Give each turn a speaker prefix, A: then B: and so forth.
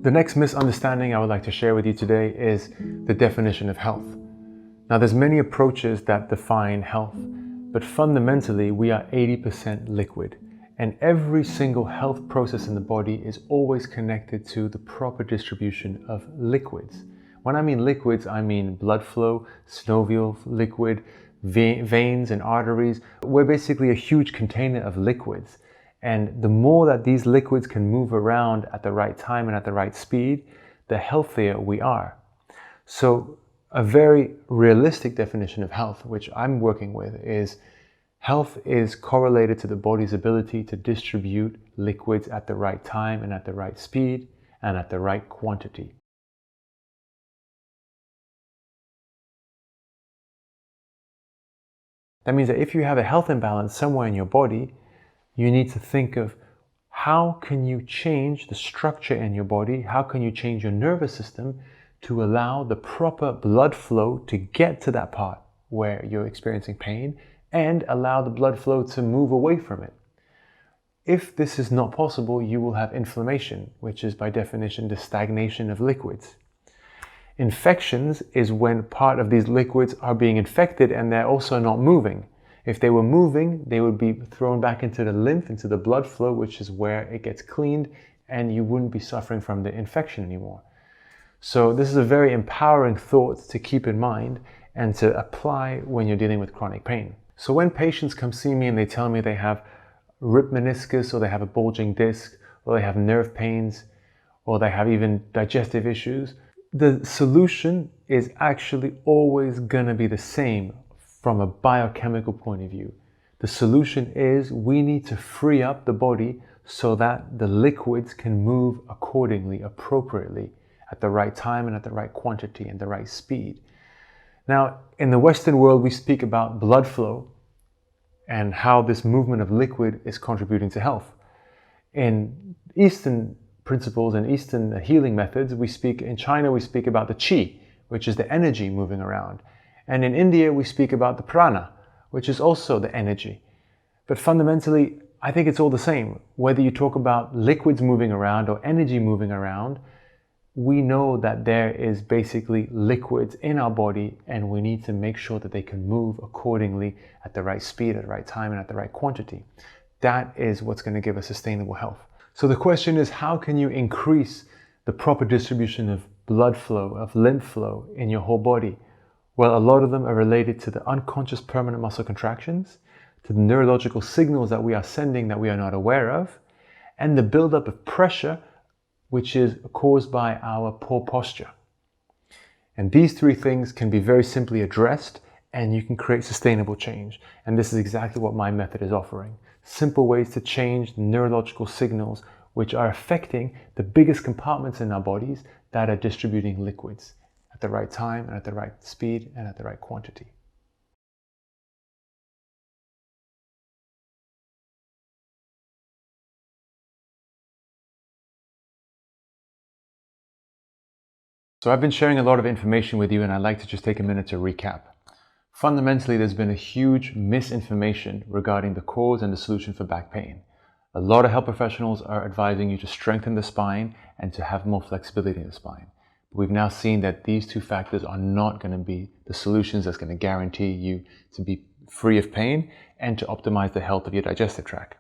A: The next misunderstanding I would like to share with you today is the definition of health. Now, there's many approaches that define health, but fundamentally we are 80% liquid, and every single health process in the body is always connected to the proper distribution of liquids. When I mean liquids, I mean blood flow, synovial liquid, veins and arteries. We're basically a huge container of liquids. And the more that these liquids can move around at the right time and at the right speed, the healthier we are. So a very realistic definition of health, which I'm working with, is health is correlated to the body's ability to distribute liquids at the right time and at the right speed and at the right quantity. That means that if you have a health imbalance somewhere in your body, you need to think of how can you change the structure in your body, how can you change your nervous system to allow the proper blood flow to get to that part where you're experiencing pain and allow the blood flow to move away from it. If this is not possible, you will have inflammation, which is by definition the stagnation of liquids. Infections is when part of these liquids are being infected and they're also not moving. If they were moving, they would be thrown back into the lymph, into the blood flow, which is where it gets cleaned, and you wouldn't be suffering from the infection anymore. So this is a very empowering thought to keep in mind and to apply when you're dealing with chronic pain. So when patients come see me and they tell me they have ripped meniscus, or they have a bulging disc, or they have nerve pains, or they have even digestive issues, the solution is actually always going to be the same from a biochemical point of view. The solution is we need to free up the body so that the liquids can move accordingly, appropriately, at the right time and at the right quantity and the right speed. Now, in the Western world, we speak about blood flow and how this movement of liquid is contributing to health. In Eastern principles and Eastern healing methods, in China, we speak about the qi, which is the energy moving around. And in India, we speak about the prana, which is also the energy. But fundamentally, I think it's all the same. Whether you talk about liquids moving around or energy moving around, we know that there is basically liquids in our body, and we need to make sure that they can move accordingly at the right speed, at the right time, and at the right quantity. That is what's going to give us sustainable health. So the question is, how can you increase the proper distribution of blood flow, of lymph flow in your whole body? Well, a lot of them are related to the unconscious permanent muscle contractions, to the neurological signals that we are sending that we are not aware of, and the buildup of pressure, which is caused by our poor posture. And these three things can be very simply addressed, and you can create sustainable change. And this is exactly what my method is offering. Simple ways to change the neurological signals which are affecting the biggest compartments in our bodies that are distributing liquids at the right time and at the right speed and at the right quantity. So I've been sharing a lot of information with you, and I'd like to just take a minute to recap. Fundamentally, there's been a huge misinformation regarding the cause and the solution for back pain. A lot of health professionals are advising you to strengthen the spine and to have more flexibility in the spine. But we've now seen that these two factors are not going to be the solutions that's going to guarantee you to be free of pain and to optimize the health of your digestive tract.